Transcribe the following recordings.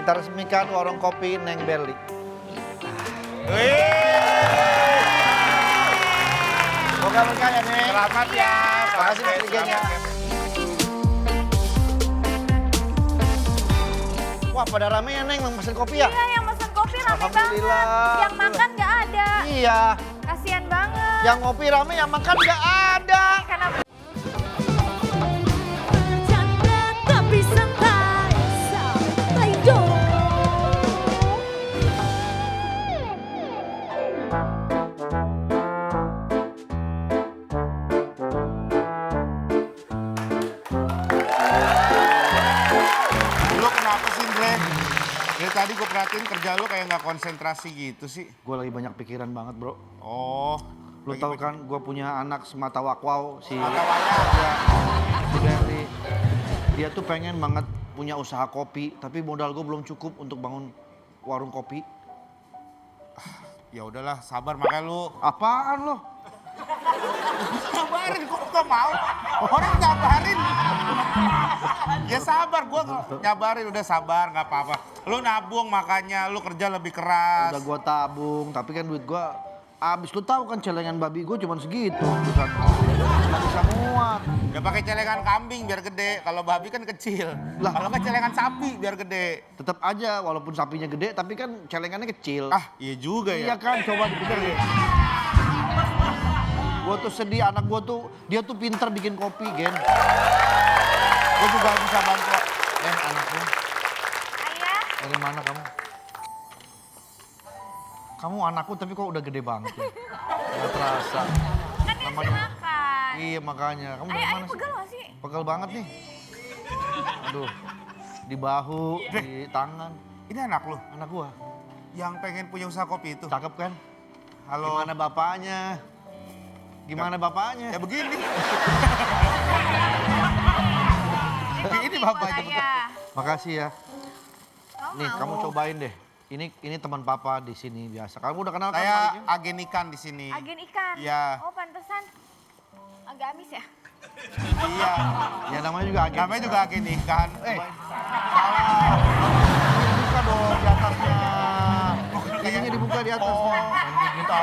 kita resmikan warung kopi Neng Berli. Semoga berkah ya, Neng. Selamat ya. Makasih Mas Ligenya. Wah, pada rame ya, Neng, yang pesen kopi ya? Iya, yang pesen kopi rame banget. Alhamdulillah. Yang makan nggak ada. Iya. Kasian banget. Yang ngopi rame, yang makan nggak ada. Karena Bercanda tapi santai dong. Lu kenapa sih, Andre? Dari tadi gue perhatiin kerja lu kayak nggak konsentrasi gitu sih. Gue lagi banyak pikiran banget, bro. Oh. Lu tahu kan, gue punya anak semata wakwau, si Mata wayang. si Berli. Dia tuh pengen banget punya usaha kopi, tapi modal gue belum cukup untuk bangun warung kopi. Ya udahlah, sabar makanya lu. Apaan lo? Sabarin, kok gak mau? Orang nyabarin. Ya sabar, gue nyabarin, udah sabar, gak apa-apa. Lu nabung makanya, lu kerja lebih keras. Udah gue tabung, tapi kan duit gue abis. Lu tahu kan celengan babi gue cuma segitu. Bukan nggak bisa muat. Udah pakai celengan kambing biar gede, kalau babi kan kecil. Lah. Kalau nggak celengan sapi biar gede. Tetap aja, walaupun sapinya gede, tapi kan celengannya kecil. Ah, iya juga Iya ya. kan, coba dipikir deh. Gue tuh sedih, anak gue tuh, dia tuh pinter bikin kopi, Gen. Gue juga bisa bantu. Anaknya, ayah, dari mana kamu? Kamu anakku tapi kok udah gede banget ya? Gak terasa. kan dia Namanya- makan. Iya makanya, kamu dari Ayah, mana sih? pegel gak sih? Pegel banget nih. Aduh, di bahu, di tangan. Ini anak lu Anak gua, yang pengen punya usaha kopi itu. cakep kan? Halo. Gimana bapaknya? Gimana bapaknya? Ya begini. Ini bapaknya, buat ayah. Makasih ya. Kamu Nih, mau? kamu cobain deh. Ini teman papa di sini biasa. Kamu udah kenal kan Saya Maliknya? agen ikan di sini. Agen ikan? Iya. Oh, pantesan. Agak amis ya? Iya. Ya namanya juga agen. Namanya juga agen ikan. Salah. Dibuka dong di atasnya. Ininya dibuka di atasnya. Kita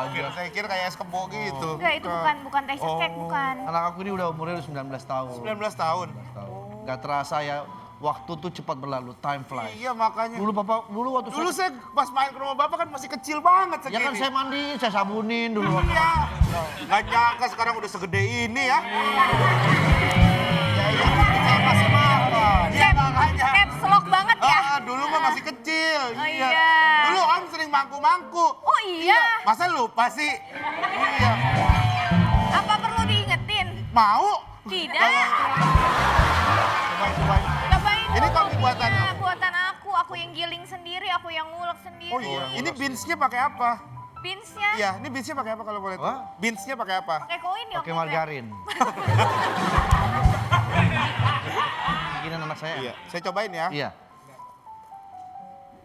aja. Saya kira kayak es kebo gitu. Enggak, itu bukan texture cake, bukan. Anak aku ini udah umurnya udah 19 tahun. 19 tahun. Gak terasa ya, waktu tuh cepat berlalu, time flies. Iya makanya. Dulu waktu Dulu saya pas main ke rumah bapak kan masih kecil banget segini. ya kan saya mandi, saya sabunin dulu. Iya. Gak nyangka sekarang udah segede ini ya. Ya itu saya masih makan. Iya makanya. Caps lock banget ya? Dulu mah masih kecil. Oh, iya. Dulu om sering mangku-mangku. Oh iya? Masa lupa sih? Iya. Apa perlu diingetin? Mau? Tidak. Cobain. Cobain Ini dulu kopi buatan kopinya. lo? Buatan aku yang giling sendiri, aku yang ngulek sendiri. Oh iya. Ini beansnya pakai apa? Beansnya Iya, ini beansnya pakai apa kalau boleh tahu? Wah? Beansnya pakai apa? pakai koin ya? Pakai Om Indra? margarin. Bikinan anak saya. Iya, saya cobain ya. Iya.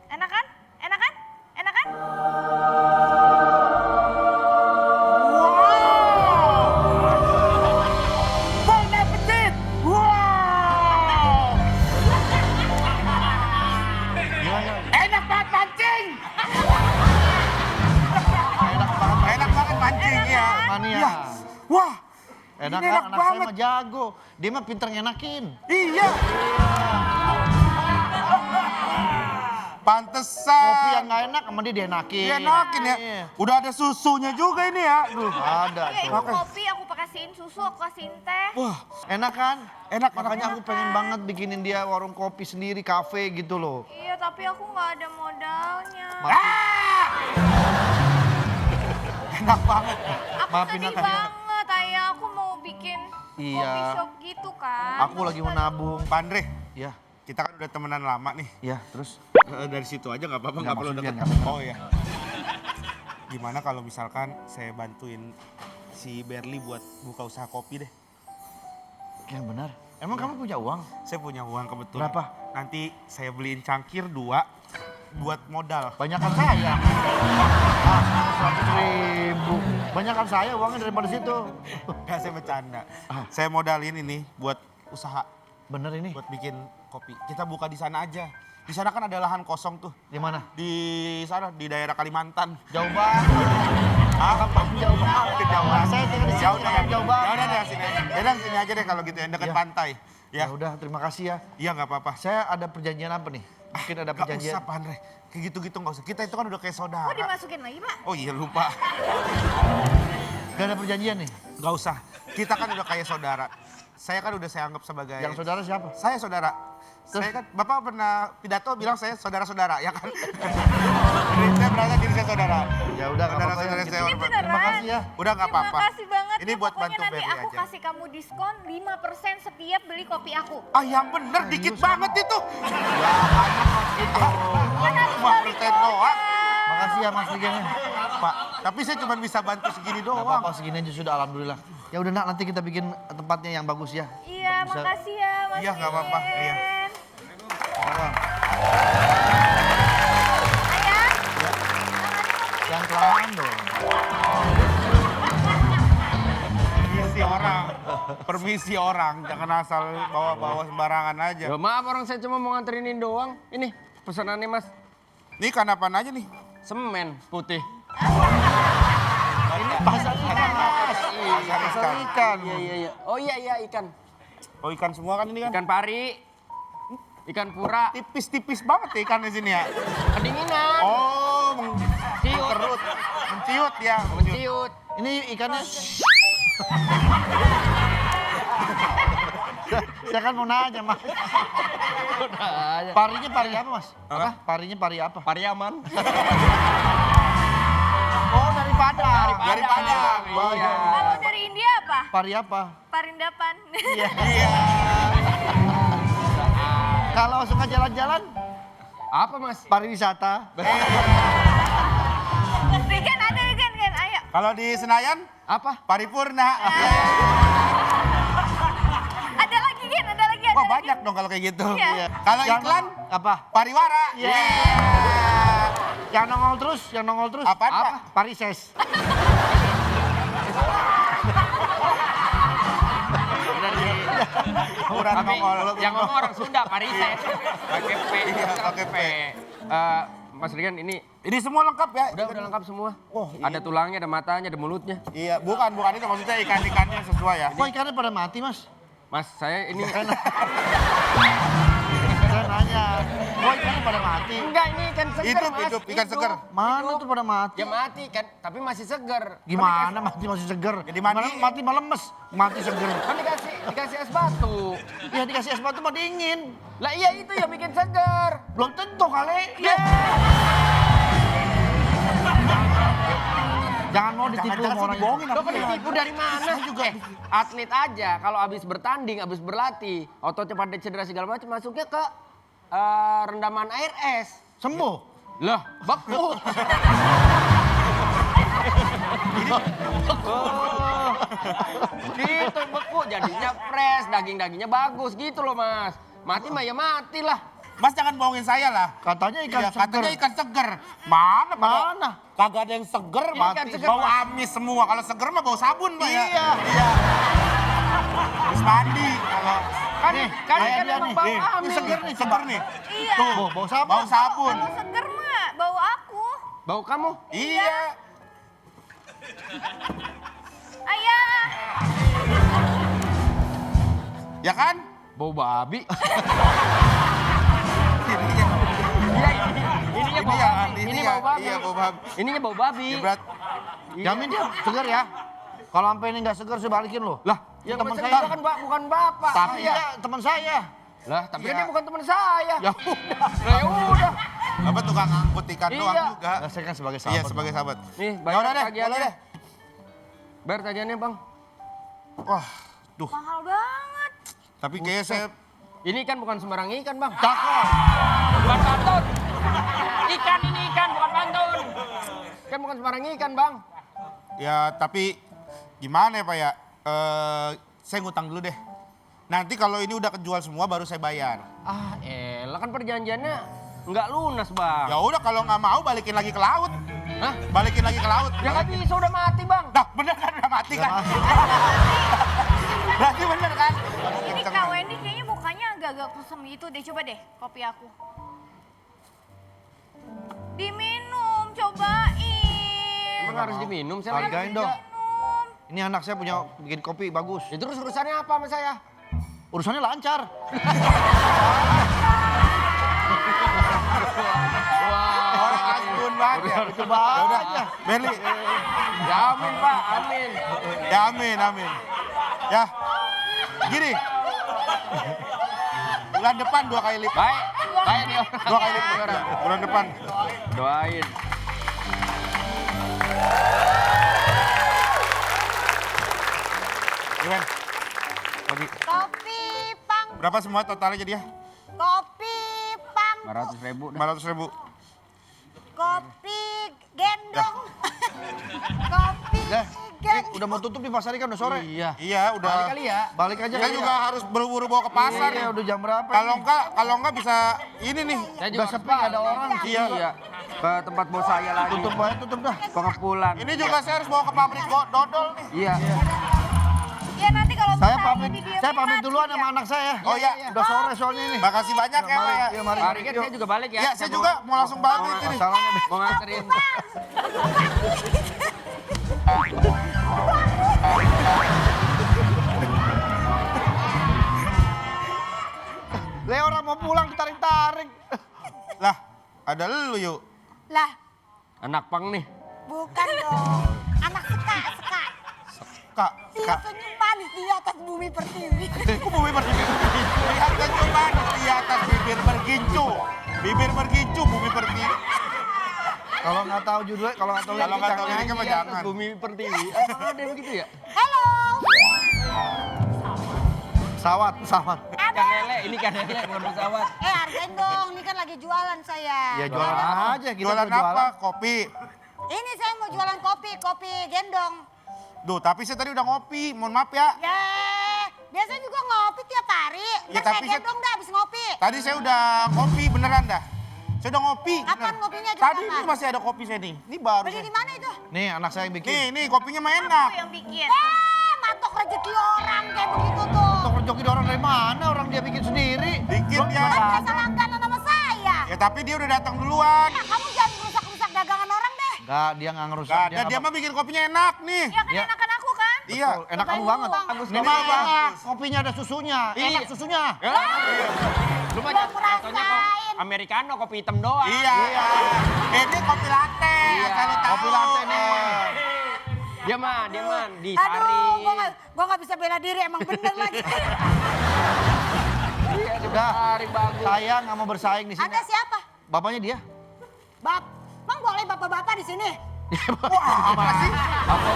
Enak kan? Enak kan? Enak kan? Bon appetit! Wow! Gimana? Enak banget mancing! Enak banget. Enak banget mancing ya. Mania. Wah, Enak ini kan? enak Anak saya banget. mah jago. Dia mah pinter ngenakin. Iya. Pantesan. Kopi yang nggak enak sama dia dienakin. Dia enakin ya. Iya. Udah ada susunya juga ini ya. Aduh. Ada Iya, itu tuh. kopi aku kasihin susu, aku kasihin teh. Wah, Enak kan? enak. Makanya aku pengen banget bikinin dia warung kopi sendiri, kafe gitu loh. Iya, tapi aku nggak ada modalnya. Ah! Enak banget. Aku Maafin sedih aku. banget, ayah. Aku mau bikin Iya. kopi shop gitu kan. Aku lagi menabung. Pak Andre, Ya, kita kan udah temenan lama nih. ya, terus Dari situ aja nggak apa-apa, Nggak, nggak perlu maksudnya deket. nggak. Oh ya. Gimana kalau misalkan saya bantuin si Berli buat buka usaha kopi deh? yang benar. Emang kamu punya uang? Saya punya uang kebetulan. Berapa? Nanti saya beliin cangkir 2 buat modal. Banyakan saya. 100.000. Banyakan saya uangnya daripada situ. Nggak, saya bercanda. Ah. Saya modalin ini buat usaha, Bener ini? buat bikin kopi. Kita buka di sana aja. Di sana kan ada lahan kosong tuh. Di mana? Di sana, di daerah Kalimantan. Jauh banget. Apa? Jauh banget. Kejauhan. Saya tinggal di sini, Ya udah, jauh banget. Ya udah deh sini. Ya udah sini aja deh kalau gitu yang dekat Iya. pantai. Ya Ya. udah, terima kasih ya. Iya nggak apa-apa. Saya ada perjanjian apa nih? Mungkin ada Gak perjanjian. usah Pak Andre. Kayak gitu-gitu nggak usah. Kita itu kan udah kayak saudara. Kok dimasukin lagi, Pak? Oh iya lupa. Gak ada perjanjian nih. Gak usah. Kita kan udah kayak saudara. Saya kan udah saya anggap sebagai... Yang saudara siapa? Saya saudara. Saya kan, Bapak pernah pidato bilang saya saudara-saudara, ya kan? Jadi saya merasa diri saya saudara. Ya udah, nggak apa-apa Saudara-saudara ya. saya Ini hormat. beneran. Terima kasih ya. Udah nggak apa-apa. Terima kasih banget. Ini ya. buat Pokoknya bantu nanti Febri aku aja. kasih kamu diskon 5% setiap beli kopi aku. Ah yang bener, dikit banget itu. Ya banyak mas gitu. Kan harus 5% balik doang. Makasih ya mas Ligennya. Pak, tapi saya cuma bisa bantu segini Gak doang. apa-apa segini aja sudah alhamdulillah. Ya udah nak nanti kita bikin tempatnya yang bagus ya. Iya, Bisa- makasih ya Mas Iya, nggak apa-apa. Iya. Ligen. Apa? Ayah, Yang pelan dong. Permisi orang, jangan asal bawa-bawa sembarangan aja. Ya maaf orang saya cuma mau nganterinin doang. Ini pesanannya mas, Ini ikan apaan aja nih? semen putih. Ini pasar ikan mas. Pasar ikan. Iya. Oh iya ikan. Oh ikan semua kan ini kan? Ikan pari, ikan pura, Tipis-tipis banget ya ikan di sini ya. kedinginan, Oh, ciut, mengkerut, menciut ya. Menciut. ciut. Ini ikannya. Saya kan mau nanya mas. Parinya pari apa mas? Apa? Parinya pari apa? Pariaman. Oh dari Padang. Dari Padang. Iya. kalau dari India apa? Pari apa? Parindapan. Iya. Iya. Kalau suka jalan-jalan, Apa mas? pariwisata. Ligen ada Ligen, kan? Ayo. Kalau di Senayan, Apa? paripurna. Ada lagi Gen, ada lagi. Ada Wah lagi. banyak dong kalau kayak gitu. Iya. Kalau Yang- iklan, apa? pariwara. Iya. Yang nongol terus. Apaan Pak? Parises. Kurang Tapi nongol. yang ngomong orang Sunda, parises. Pakai P. Iya, pakai P. Mas Rian ini Ini semua lengkap ya? udah lengkap semua. Oh, iya. Ada tulangnya, ada matanya, ada mulutnya. Iya, bukan itu maksudnya ikan-ikannya sesuai ya. Kok ikannya pada mati mas? Mas saya ini Saya nanya. Kok ikannya pada mati? enggak ini ikan segar Hidup, mas. hidup, ikan segar. Mana tuh pada mati? Ya mati kan, tapi masih segar. Gimana mati masih seger? Ya dimandiin. Mati melemes, mati seger. Kan dikasih es batu. Ya dikasih es batu mah dingin. Lah iya itu yang bikin segar. Belum tentu kali. Ya. Jangan mau ditipu Jangan-jangan sama orang sih dibohongin itu. Lo kan ditipu dari mana? Saya juga. Atlet aja kalau habis bertanding, habis berlatih, ototnya pada cedera segala macam masuknya ke rendaman air es. Sembuh. Loh, beku. Gitu beku jadinya fresh, daging-dagingnya bagus gitu loh mas. Mati mah ya mati lah. Mas jangan bohongin saya lah. Katanya ikan Iya, seger. katanya ikan seger. Mana? Mana? Kagak ada yang seger, Ikan mati. seger, Bau Mas. amis semua. Kalau seger mah bau sabun, Pak ya. Iya. Iya. Terus mandi. Kalau Kan Nih, kan kayak ikan dia emang nih. bau nih, amis. ini seger nih, seger nih. Iya. Tuh, Bau sabun. bau sabun. Kalau seger mah bau aku. Bau kamu? Iya. Ayah. Ya kan? Bau babi. Ininya. Iya, ininya bau Ini ya, babi. ini Ini ya. bau babi. Iya, bau babi. Ininya bau babi. Ya, berat. Jamin dia seger ya. Kalau sampai ini nggak seger, saya balikin loh. Lah, Ya, yang teman teman saya. saya kan bukan bapak. Tapi saya. dia teman saya. Lah, tapi kan Iya. dia bukan teman saya. Ya udah. Lah, ya udah. Apa tukang angkut ikan Iya. doang juga. Nah, saya kan sebagai Iya, sahabat. sebagai sahabat. Nih, Ya bayar udah deh, tagihannya. boleh deh. Bayar tagihannya, Bang. Wah, duh. Mahal banget. Tapi kayaknya saya Ini kan bukan sembarang ikan, Bang. Cakep. Bukan pantun. Ikan ini ikan, bukan pantun. Kan bukan sembarang ikan, Bang. ya tapi gimana ya Pak ya? Saya ngutang dulu deh. Nanti kalau ini udah kejual semua baru saya bayar. Ah, elah kan perjanjiannya nggak lunas, Bang. Ya udah kalau nggak mau balikin lagi ke laut. Hah? Balikin lagi ke laut. Ya nggak bisa, udah mati, Bang. Nah, bener kan udah mati kan? Berarti bener kan? Ini Kak Wendy kayaknya mukanya agak-agak kusam gitu deh. Coba deh kopi aku. Diminum, cobain. Emang harus diminum? Saya lagi Hargain kerja. dong. Ini anak saya punya bikin kopi bagus. Ya terus urusannya apa sama saya? Urusannya lancar. Orang asbun banget ya. Coba Udah, aja. Berli. Ya amin Pak, amin. Ya amin, amin. Ya, gini. Bulan depan 2 kali lipat. Baik, baik nih orang. 2 kali lipat. Bulan depan. Doain. Gimana? Kopi. Kopi pang, Berapa semua totalnya jadi ya? kopi pang, 500.000 dah. 500.000. kopi gendong. Kopi Dah, gendong. udah mau tutup nih pasar ikan udah sore. Iya. Iya, udah. Balik kali ya. Balik aja. Saya juga harus buru-buru bawa ke pasar Iya, nih. udah jam berapa? Kalau enggak bisa ini nih. Saya Udah sepi nggak ada orang. Iya. Iya. Ke tempat bos saya lagi. Tutup aja, tutup dah. Pengepulan. Ini juga saya harus bawa ke pabrik dodol nih. Iya. Ya nanti kalau Saya mau pamit, didiemin saya pamit mati duluan ya. sama anak saya. Oh iya. Udah sore soalnya ini. Makasih banyak ya, Pak ya. Iya, mari. Mari kan saya juga balik ya. Iya, saya juga mau langsung balik ini. Masalahnya deh. Mau nganterin. Lah orang mau pulang ditarik-tarik. Lah, ada lu yuk. Lah, Anak pang nih. bukan dong. Anak seka. Kak, Dia Kak. senyum manis di atas bumi pertiwi. Kok bumi bergincu? Lihat cuma di atas bibir bergincu. Bibir bergincu, bumi bergincu. Kalau nggak tahu judulnya, kalau nggak tahu Kalau nggak tahu liriknya, liriknya mah Iya, jangan. Bumi pertiwi. Ada begitu ya? Halo. pesawat, pesawat. Kanele, ini kanele bukan pesawat. Hargain dong, ini kan lagi jualan saya. Ya jualan aja, kita Jualan mau apa? Kopi. Ini saya mau jualan kopi, kopi gendong. Duh, tapi saya tadi udah ngopi. Mohon maaf ya. Ya, biasanya juga ngopi tiap hari. Ya, Ntar tapi saya saya- gendong dah abis ngopi. Tadi saya udah ngopi beneran dah. Saya udah ngopi. Kapan beneran. ngopinya? Coba Tadi kapan? ini masih ada kopi saya nih. Ini baru. Beli saya. di mana itu? Nih anak saya yang bikin. Nih, kopinya mah enak. Yang bikin. Matok rezeki orang kayak begitu tuh. Untuk rejoki orang dari mana? Orang dia bikin sendiri. Bikin Lu dia. gimana? Kan biasa langganan sama saya. Ya tapi dia udah datang duluan. Nah, kamu jangan rusak-rusak dagangan orang deh. Enggak, dia nggak ngerusak. Gak ada, dia nggak mah bikin kopinya enak nih. Ya kan Ya. enakan aku kan? Iya. Betul, enak kamu Cobain banget. dulu, Bang. Bagus, Ini bagus. bagus. Kopinya ada susunya. Iya. Enak susunya. Ya. Lu mah Belum contohnya kok rasain. Americano kopi hitam doang. Iya. Ini kopi latte. Iya. Asal lu tahu. Kopi latte nih. Dia mah di Aduh, Sari. gua nggak bisa bela diri emang bener lagi. Iya, di Udah. Sari bagus. Saya nggak mau bersaing di sini. Ada siapa? Bapaknya dia. Bang boleh bapak-bapak di sini? Wah, apa sih? Apa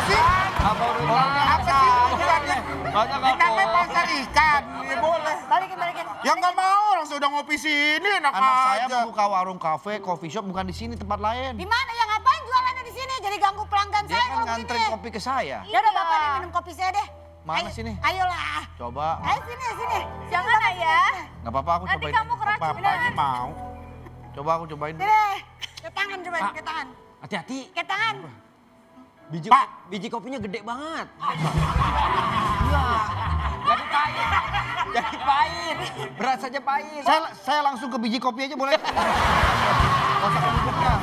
sih? Apa udah Apa sih? Urusannya? Masa Ini namanya nggak pasar ikan. Ya boleh. Balikin. Ya nggak mau, langsung udah ngopi sini enak Anak saya aja. buka warung kafe, coffee shop bukan di sini, tempat lain. Di mana ya ngapain jualannya di sini? Jadi ganggu pelanggan Dia saya kan kalau nganterin begini. kopi ke saya. Ya udah bapak nih minum kopi saya deh. Mana Ayo, sini? Ayolah. Coba. Ayo sini. Jangan ayah. Nggak apa-apa, aku Nanti cobain. kamu keracunan. Bapaknya mau. Coba aku cobain. Deh, ke tangan cobain, Pak. ke tangan. Hati-hati. Ke tangan. Biji kopinya gede banget. Iya. Jadi pahit. Jadi pahit. Berat saja pahit. Saya langsung ke biji kopi aja boleh? Nggak usah ke bubuknya.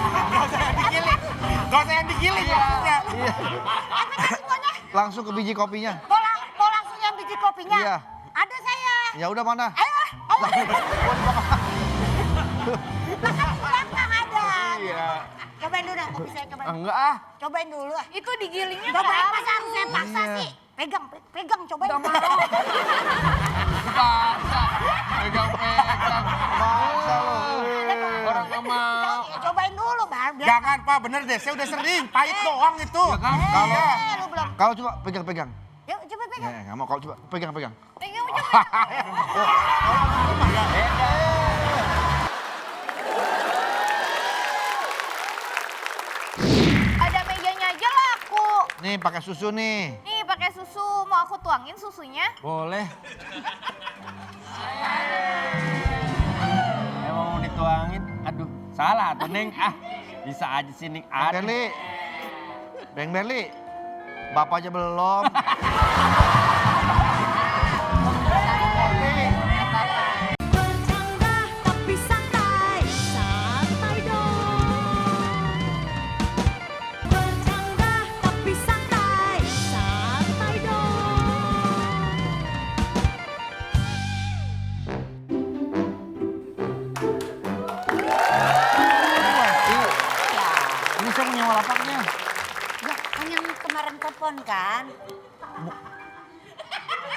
Gak usah yang digiling maksudnya. Iya. Apa sih semuanya? Langsung ke biji kopinya. Mau langsung yang biji kopinya? Iya. Ada saya. Ya udah mana? Ayo. Makan belakang ada. Iya. Cobain dulu dah kopi saya, cobain. Enggak ah. Cobain dulu ah. Itu digilingnya Cobain masa harus saya paksa Iya. sih? Pegang, cobain. Enggak mau. Paksa. Pegang-pegang. Masa lo? Orang nggak mau. Ya, cobain dulu, Bang. Biar Jangan Pak, bener deh. Saya udah sering. Pahit doang itu. Ya kan? Iya. lu belum. Kalau coba pegang-pegang. Yuk, coba pegang. Ya, nggak mau. Kalau coba pegang-pegang. pegang coba. Ada mejanya aja laku. Nih pakai susu nih. Nih pakai susu, mau aku tuangin susunya? Boleh. Emang mau dituangin? Aduh, salah tuh Neng. Ah, bisa aja sih Neng. Bang Aduh. Berli. Bang Berli. Bapak aja belum. Bercanda tapi santai, santai dong.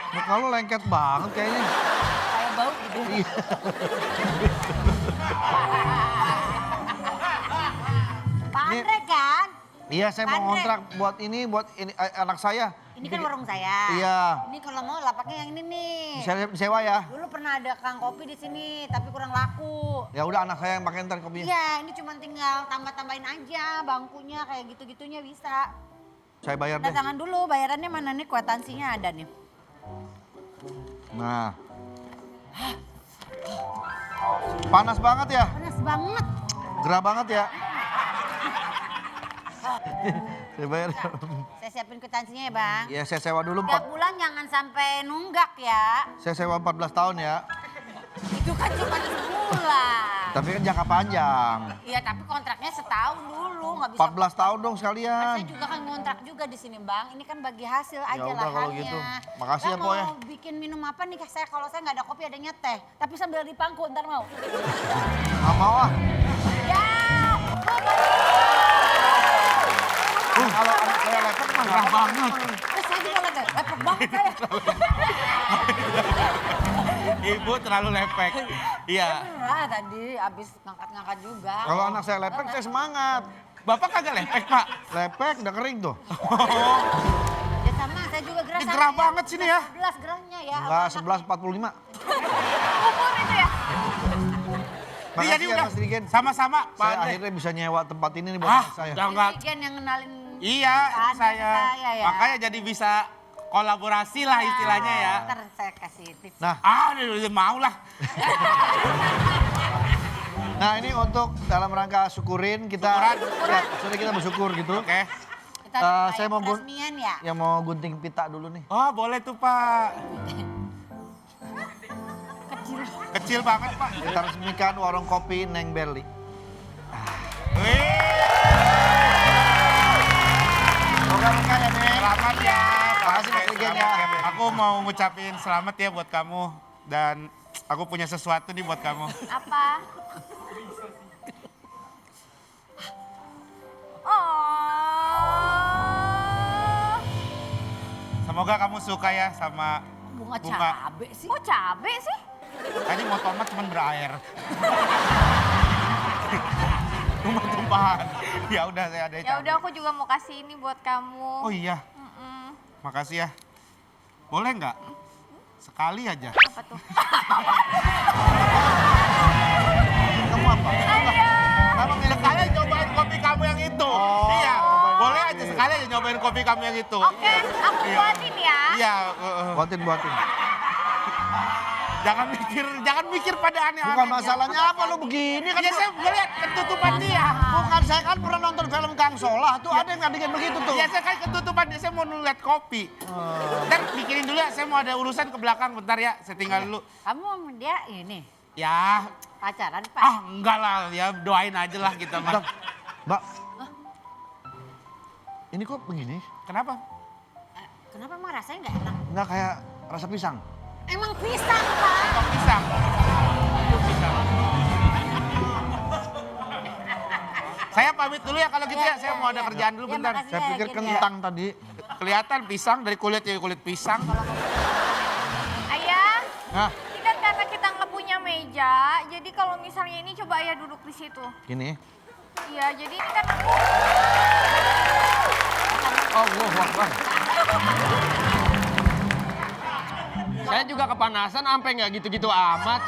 Muka lu lengket banget kayaknya. Kayak bau gitu. Iya. Pak Andre kan? Iya, saya mau Andre. ngontrak buat ini anak saya. Ini kan warung saya. Iya. Ini kalau mau lapaknya yang ini nih. Bisa sewa ya? Dulu pernah ada kang kopi di sini, tapi kurang laku. Ya udah anak saya yang pakai ntar kopinya. Iya, ini cuma tinggal tambah-tambahin aja bangkunya kayak gitu-gitunya bisa. Saya bayar deh. Datangan dulu, bayarannya mana nih, kwitansinya ada nih. Nah. Panas banget ya? Panas banget. Gerah banget ya? Saya bayar. Saya siapin kwitansinya ya bang. Ya saya sewa dulu Tiap bulan jangan sampai nunggak ya. Saya sewa 14 tahun ya. Itu kan cuma sebulan. Tapi kan jangka panjang. Iya tapi kontraknya setahun dulu, nggak bisa. 14 tahun dong Kan sekalian. saya juga kan ngontrak juga di sini bang. Ini kan bagi hasil aja udah lahannya. kalau gitu. Makasih ya, Bang, Po, ya. mau bikin minum apa nih saya? Kalau saya nggak ada kopi adanya teh. Tapi sambil dipangku ntar mau. Nggak mau ah. Ya. Kalau anak saya lepek mah gerah banget. Saya juga lepek banget saya. Ibu terlalu lepek. Iya. Beneran tadi abis ngangkat-ngangkat juga. Kalau anak saya lepek saya semangat. Bapak kagak lepek, Pak? Lepek udah kering tuh. Ya sama saya juga gerah. Ini gerah banget sini ya. 11 gerahnya ya. Enggak, Apa-apa. 11.45. Umur itu ya. Makasih Jadi ya udah Mas Rigen. sama-sama, Pak Saya Andre. akhirnya bisa nyewa tempat ini nih buat Ah, anak saya. jangan. Ini Gen yang kenalin. Iya, itu Ada saya. saya ya. Makanya jadi bisa kolaborasi lah istilahnya ya. Ntar saya kasih tips. Nah, Udah mau lah. nah ini untuk dalam rangka syukurin kita ya, sudah kita bersyukur gitu. Oke. Kita saya mau resmian ya. yang mau gunting pita dulu nih. Oh, boleh tuh, Pak. Kecil. Kecil banget, Pak. Kita resmikan warung kopi Neng Berli. Wih, Moga-moga ya Neng. selamat ya. Makasih, Mas Rigen, ya. Aku mau ngucapin selamat ya buat kamu. Dan aku punya sesuatu nih buat kamu. Apa? Oh. Semoga kamu suka ya sama Bunga bunga. cabe sih. Kok cabe sih? Tadi mau tomat cuman berair. Tumpah-tumpahan. Ya udah saya ada Ya udah aku juga mau kasih ini buat kamu. Oh iya, Mm-mm. makasih ya. Boleh nggak? Sekali aja. Apa tuh? Kamu apa? Kamu sekali aja nyobain kopi kamu yang itu. Iya, boleh aja sekali aja nyobain kopi kamu yang itu. Oke, aku Iya. buatin ya. Iya, Buatin. jangan mikir pada aneh-aneh. Bukan masalahnya apa lu begini kan? Ya saya melihat ketutupan dia. Bukan saya kan pernah nonton film Kang Solah tuh ada yang ngadein begitu tuh. Ya saya kan ketutupan dia, saya mau lihat kopi. Ntar bikinin dulu ya, saya mau ada urusan ke belakang bentar ya, saya tinggal dulu. Kamu sama dia ini Ya, pacaran Pak? enggak lah, ya doain aja lah kita Bentar. mah. Mbak. Ini kok begini? Kenapa? Kenapa emang rasanya nggak enak? Nggak kayak rasa pisang. Emang pisang Pak. Kok pisang? Pisang. Saya pamit dulu ya kalau gitu ya, saya mau ada kerjaan dulu Ya, bentar. makasih. Saya Iya, pikir gini kentang tadi. Kelihatan pisang dari kulit ya kulit pisang. Ayah, Nah, ini kan karena kita nggak punya meja, jadi kalau misalnya ini coba ayah duduk di situ. gini. Iya, jadi ini kan aku. Allah Akbar. Saya juga kepanasan sampai nggak gitu-gitu amat.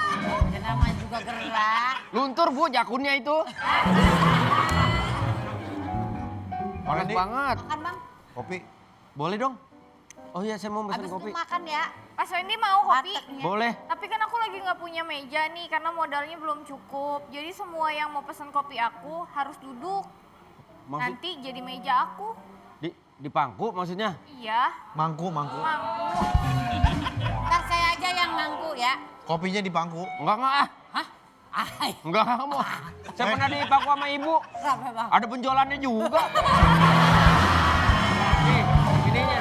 Ya namanya juga gerah. Luntur Bu jakunnya itu. Panas Randy. banget. Makan Bang. Kopi. Boleh dong? Oh iya saya mau pesen Abis kopi. itu makan ya. Mas Wendy mau kopi? Wartegnya. Boleh. Tapi kan aku lagi nggak punya meja nih karena modalnya belum cukup. Jadi semua yang mau pesen kopi aku harus duduk. Maksud Nanti jadi meja aku. di pangku maksudnya? Iya, Mangku. mangku. Ntar saya aja yang mangku ya. Kopinya di pangku. Enggak ah. Hah? Ay. Enggak mau. Saya pernah di pangku sama ibu. Kenapa Bang? Ada penjualannya juga. Nih, ininya.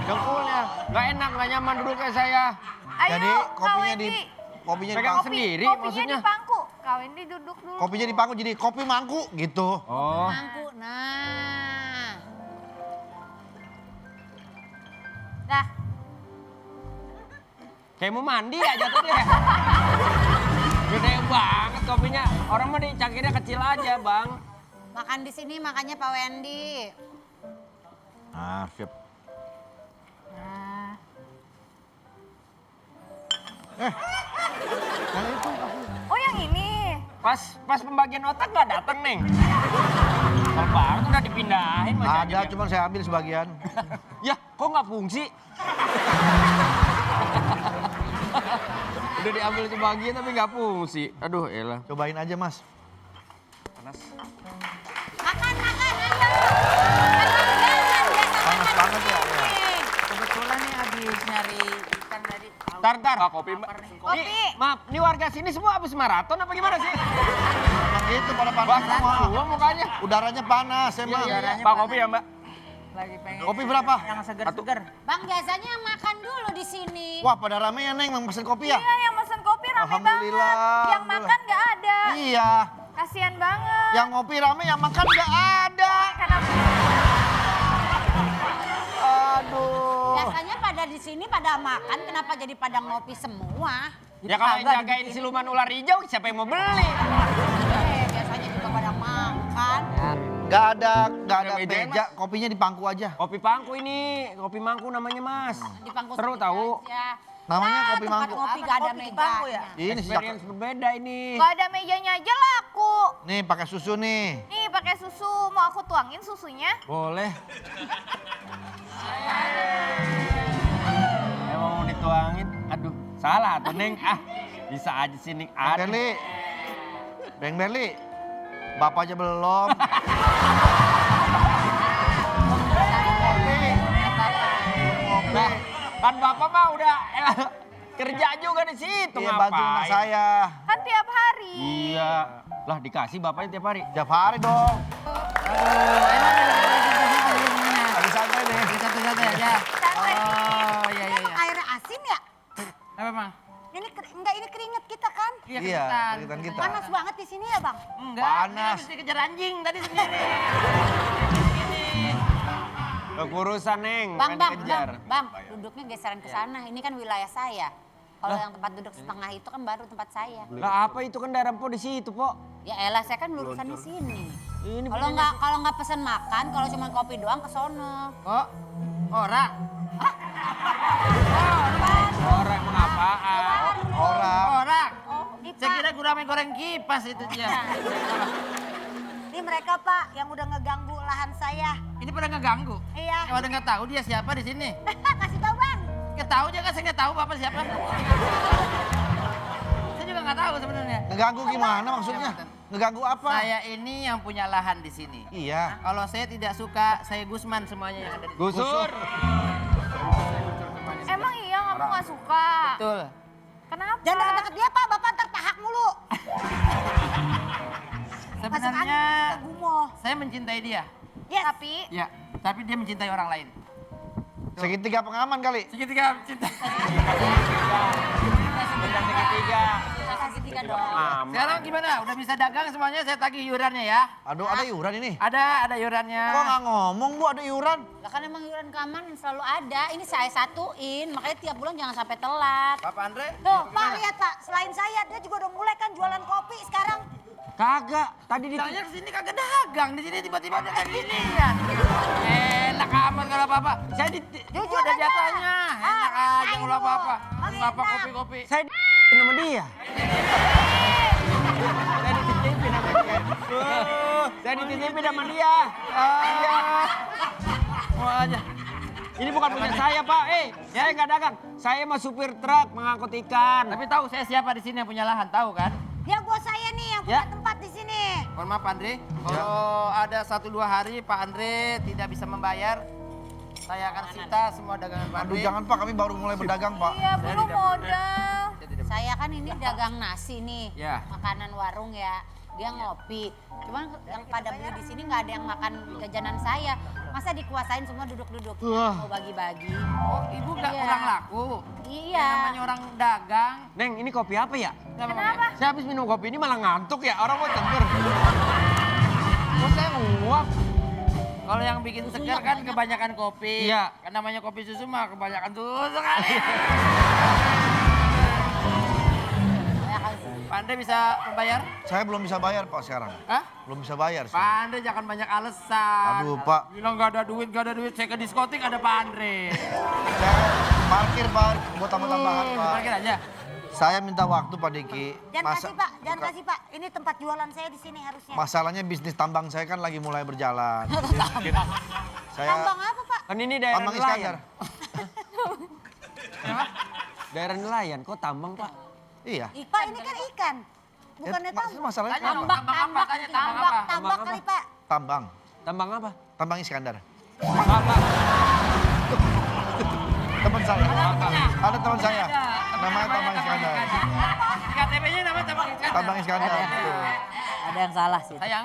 Dengkulnya. Nggak enak, nggak nyaman duduknya saya. Ayo, Jadi Kak kopinya di Wendy. kopinya di Pegang pangku. sendiri Kopinya maksudnya. di pangku. Kak Wendy duduk dulu. Kopinya di pangku jadi kopi mangku gitu. Oh. Mangku. Nah. Nah, Kayak mau mandi ya jatuhnya. Gede banget kopinya. Orang mah dicangkirnya kecil aja, Bang. Makan di sini makanya Pak Wendy. Ah, siap. Nah, Nah itu aku. Oh yang ini. Pas pembagian otak nggak datang, Neng. Kalau baru udah dipindahin masih Ada, aja. cuman saya ambil sebagian. Ya, kok nggak fungsi? Udah diambil sebagian tapi nggak fungsi. Aduh, elah. Cobain aja, Mas. Panas. makan, ayo. Kan biasa Panas makan banget di ya, sini. Kebetulan nih habis nyari ikan tadi. Tar. Kopi, Mbak. Kopi. Nih, maaf, ini warga sini semua habis maraton apa gimana sih? Emang gitu pada panas Basah semua. semua mukanya. Udaranya panas emang. udaranya Pak kopi ya, Mbak? Lagi pengen Kopi berapa? yang segar-segar. Bang biasanya makan dulu di sini. Wah, pada rame ya, Neng, pesen kopi ya? Iya yang mesen kopi rame banget. Alhamdulillah, Yang makan nggak ada. Iya. Kasian banget. Yang ngopi rame, yang makan nggak ada. Kenapa? Aduh. Biasanya pada di sini pada makan, kenapa jadi pada ngopi semua? Ya kalau yang jagain siluman ular hijau, siapa yang mau beli? Biasanya juga pada makan. Nggak ada Ada meja, meja, kopinya di pangku aja. Kopi pangku ini, kopi mangku namanya, Mas. Di pangku Seru sendiri tahu. aja. Namanya Nah, kopi tempat mangkuk. Kopi gak ada Kopi di meja. pangku ya? Ini sejak Experience berbeda ini. Nggak ada mejanya aja laku. nih pakai susu nih. Nih pakai susu. Mau aku tuangin susunya? Boleh. Emang mau dituangin? Aduh, salah tuh, Neng. Ah, bisa aja sih, Neng. Aduh. Berli. Bang Berli. Bapak aja belum. Nah, kan Bapak mah udah kerja juga di situ, Iya, bantu anak ngapain? saya. Kan tiap hari. Iya. Lah dikasih bapaknya tiap hari. Tiap hari dong. Aduh, enak nih Lagi santai nih. satu-satu aja. Santai. Oh, iya. Air asin ya? Apa, Bang? Ini keringet kita kan? Iya, keringetan. keringetan kita. Panas banget di sini ya bang? Enggak, Panas. dia habis dikejar anjing tadi sendiri. Kekurusan, Neng. Bang, bukan bang, dikejar. bang, duduknya geseran ke sana. Ini kan wilayah saya. Kalau yang tempat duduk setengah itu kan baru tempat saya. Lah apa itu kan daerah Po di situ, Po. Ya elah, saya kan lulusan di sini. Ini Kalau nggak pesen makan, kalau cuma kopi doang ke sono. Oh, orang. orang emang apaan? Orang. Orang. Ini Saya Pak, kira gurame goreng kipas itu dia. ini mereka Pak yang udah ngeganggu lahan saya. Ini pada ngeganggu. Iya. Kalau udah nggak tahu dia siapa di sini. Kasih tahu bang. Nggak tahu juga, saya nggak tahu bapak siapa. Saya juga nggak tahu sebenarnya. Ngeganggu gimana maksudnya? Ngeganggu apa? Saya ini yang punya lahan di sini. Iya. Kalau saya tidak suka, saya Gusman semuanya yang ada di sini. Gusur. Emang iya kamu nggak suka? Betul. Kenapa? Jangan deket-deket dia Pak, Bapak ntar tahak mulu. Masuk angin, Sebenarnya kita gumoh. saya mencintai dia. Yes. Ya, tapi dia mencintai orang lain. Segitiga pengaman kali. Segitiga cinta. Bintang segitiga. Kasih tiga doang. Mama. Sekarang gimana? Udah bisa dagang semuanya, saya tagih iurannya ya. Aduh, ada iuran ini. Ada iurannya. Kok nggak ngomong, Bu, ada iuran? Lah kan emang iuran keamanan selalu ada. Ini saya satuin, makanya tiap bulan jangan sampai telat. Bapak Andre? Tuh, Pak lihat Pak, selain saya dia juga udah mulai kan jualan kopi sekarang. Kagak. Tadi di Soalnya kesini kagak dagang, di sini tiba-tiba ada kayak ginian. Enak amat kalau bapak. saya di Jujur Ada aja. jatahnya. Enak aja rasain kalau lu. bapak. Bang Bapak enak. kopi-kopi. saya sama dia. Saya dititipin sama dia. Saya dititipin sama dia. Mau aja. Ini bukan punya saya, Pak. Saya nggak dagang. Saya mah supir truk mengangkut ikan. Tapi tahu saya siapa di sini yang punya lahan, tahu kan? Dia bos saya nih yang punya Ya. tempat di sini. Mohon maaf Pak Andre, kalau ada 1-2 hari Pak Andre tidak bisa membayar, saya akan sita semua dagangan Pak Aduh, Andre. jangan Pak, kami baru mulai berdagang, Pak. Iya belum modal. Saya tidak- Saya kan ini dagang nasi nih, Ya. makanan warung ya. Dia ngopi. Cuman yang pada beli di sini nggak ada yang makan jajanan saya. Masa dikuasain semua duduk-duduk? Mau bagi-bagi. Oh, ibu nggak Iya. kurang laku? Iya. Yang namanya orang dagang. Neng, ini kopi apa ya? Kenapa? Saya habis minum kopi ini malah ngantuk ya. Orang mau ceger. Kok saya nguap? Kalau yang bikin segar kan kebanyakan kopi. Iya. Kan namanya kopi susu mah kebanyakan susu kali. Andre bisa membayar? Saya belum bisa bayar Pak sekarang. Hah? Belum bisa bayar. Pak Saya. Andre jangan banyak alasan. Aduh, Pak. Bilang nggak ada duit, nggak ada duit. Saya ke diskotik ada Pak Andre. Saya parkir Pak, buat tambah-tambahan Pak. Parkir aja. Saya minta waktu Pak Diki. Jangan kasih Pak, jangan kasih Pak. Ini tempat jualan saya di sini harusnya. Masalahnya bisnis tambang saya kan lagi mulai berjalan. Saya Tambang apa Pak? Kan ini daerah tambang nelayan. Iskandar. Daerah nelayan, kok tambang Pak? Iya. Pak ini kan ikan. Bukannya Maksudnya tambang. masalahnya Tanya dong, Tambak, tambang apa? tambak, Tanya tambang tambak, apa? tambak Tambang kali apa? Pak. Tambang. Tambang apa? Tambang Iskandar. Bapak. Teman saya. Ada teman saya. Namanya Tambang Iskandar. KTP-nya nama tambang Iskandar. Tambang Iskandar. betul. Ada yang salah sih. Sayang,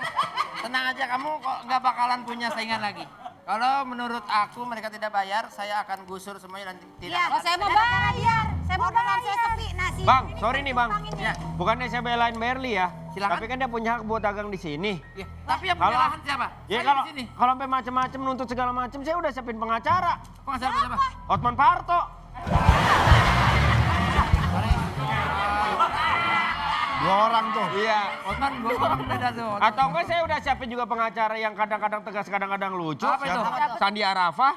tenang aja kamu kok nggak bakalan punya saingan lagi. Kalau menurut aku mereka tidak bayar, saya akan gusur semuanya dan tidak. Iya, saya mau bayar. Saya mau bayar. Saya sepi nasi. Bang, sorry nih Bang. Ya. Bukannya saya belain Berli ya. Silakan. Tapi kan dia punya hak buat dagang di sini. Ya, tapi yang punya Kalau- lahan siapa? Ya Saya kalau di sini. kalau sampai macam-macam nuntut segala macam, saya udah siapin pengacara. Pengacara siapa? Otman Parto. Dua orang tuh. Iya. Osman, gua orang beda tuh. Atau enggak saya udah siapin juga pengacara yang kadang-kadang tegas, kadang-kadang lucu. Apa itu? Siapa? Sandi Arafah.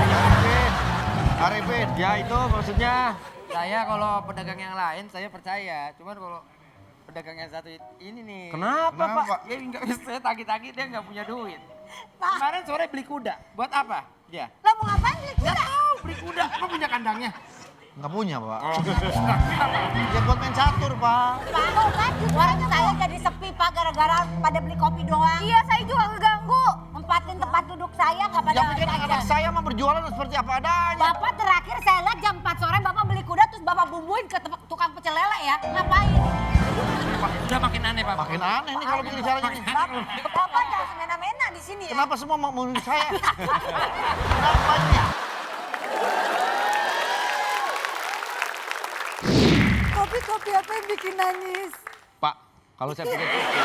Arifin. Arifin. Ya itu maksudnya. Saya kalau pedagang yang lain saya percaya. Cuman kalau pedagang yang satu ini nih. Kenapa, Kenapa, Pak? Pak? Dia nggak bisa tagih-tagih, dia nggak punya duit. Pak. Kemarin sore beli kuda. Buat apa? Dia. Lah mau ngapain beli kuda? Beli kuda. Kok punya kandangnya? Nggak punya Pak. Ya buat main catur Pak. Pak, oh, kan warung saya jadi sepi Pak gara-gara pada beli kopi doang. Iya, saya juga keganggu. Nempatin tempat duduk saya nggak pada Yang penting anak aja. saya mah berjualan seperti apa adanya. Bapak terakhir saya lihat jam 4 sore Bapak beli kuda terus Bapak bumbuin ke tukang pecel lele ya. Ngapain? Udah makin aneh, Pak. Makin aneh nih kalau begini caranya. nih. Bapak jangan semena-mena di sini ya. Kenapa semua mau menurut saya? Kenapa ini? Kopi apa yang bikin nangis? Pak, kalau saya pikir-pikir,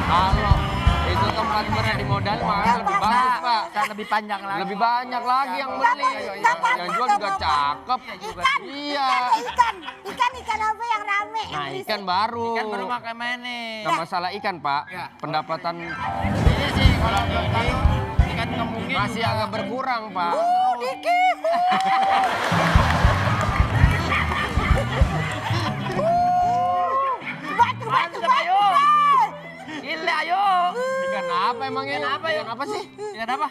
kalau itu tempat berani modal malah lebih bagus Pak. Dan lebih panjang lagi. Lebih banyak lagi yang beli. Yang jual juga cakep. Iya. Ikan apa yang rame? Nah ikan baru. Kan baru makan mana? Nggak masalah ikan Pak. Ya. Pendapatan Ini sih kalau menurut aku ikan kembungnya masih juga. agak berkurang Pak. Dikit. Batu. Ayo. Gila, ayo. Ikan apa emangnya? Ikan apa, yuk? Ikan apa sih? Ikan apa?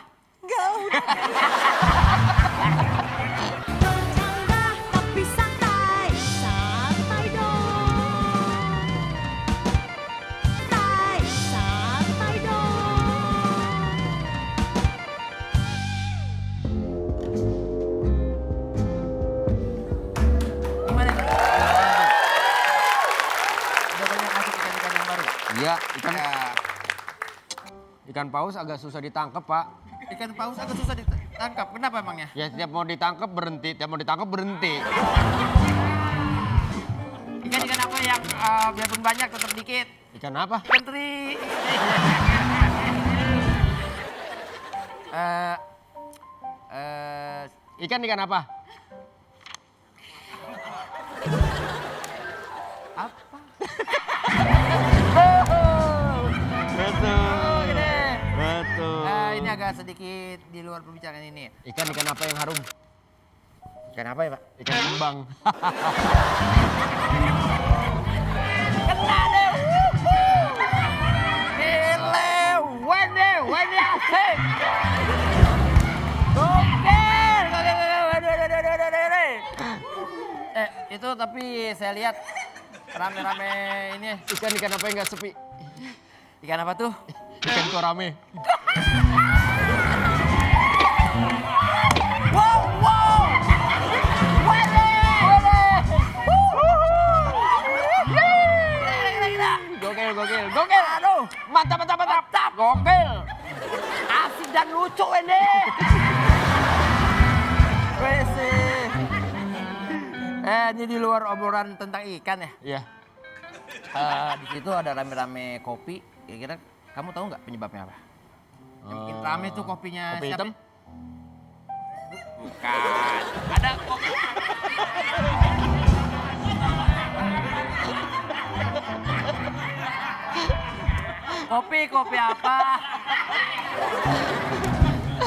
Tapi santai, santai dong. Santai, santai dong. Gimana? Udah banyak masuk ikan-ikan yang baru. Iya, ikan Ya, ikan paus agak susah ditangkap Pak. ikan paus agak susah ditangkap. Kenapa emangnya? Ya setiap mau ditangkap berhenti, tiap mau ditangkap berhenti. Ikan-ikan apa yang biarpun banyak tetap dikit? Ikan apa? Ikan teri. Ikan apa? Apa? Betul. Gini. Betul. Ini agak sedikit di luar pembicaraan ini. Ikan apa yang harum? Ikan apa ya, Pak? Ikan kembang. Kena deh. Gile, wene asik. Gokil. Itu tapi saya lihat rame-rame ini. Ikan apa yang nggak sepi? Ikan apa tuh? Ikan korame. Gokil. Aduh, mantap. Gokil. Asik dan lucu ini. Ini di luar obrolan tentang ikan ya. Iya. Di situ ada rame-rame kopi. Kira-kira kamu tahu nggak penyebabnya apa? Yang bikin rame tuh kopinya Kopi siapa? hitam? Bukan. Ada kopi. Kopi apa?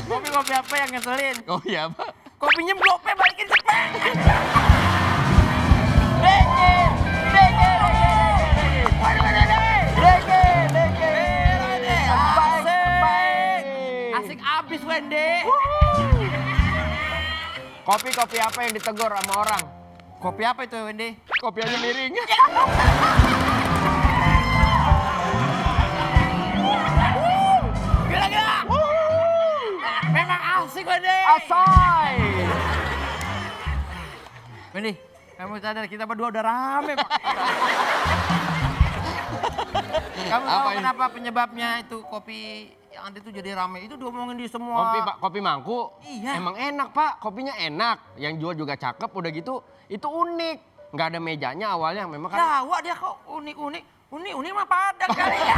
Kopi apa yang ngeselin? Oh iya, Pak. Kopinya gope balikin cepet. Asik abis Wende. Kopi apa yang ditegur sama orang? Kopi apa itu Wende? Kopi aja miring. Gila. Memang asik Wende. Asai. Wende, kamu sadar kita berdua udah rame Pak. Kamu tahu Apa ini? kenapa penyebabnya itu kopi yang ada itu jadi rame? Itu diomongin di semua. Kopi, Pak, kopi mangku. Iya. Emang enak, Pak. Kopinya enak. Yang jual juga cakep, udah gitu. Itu unik. Nggak ada mejanya awalnya. Memang kan. Jawa dia kok unik-unik. Unik mah Padang kali ya.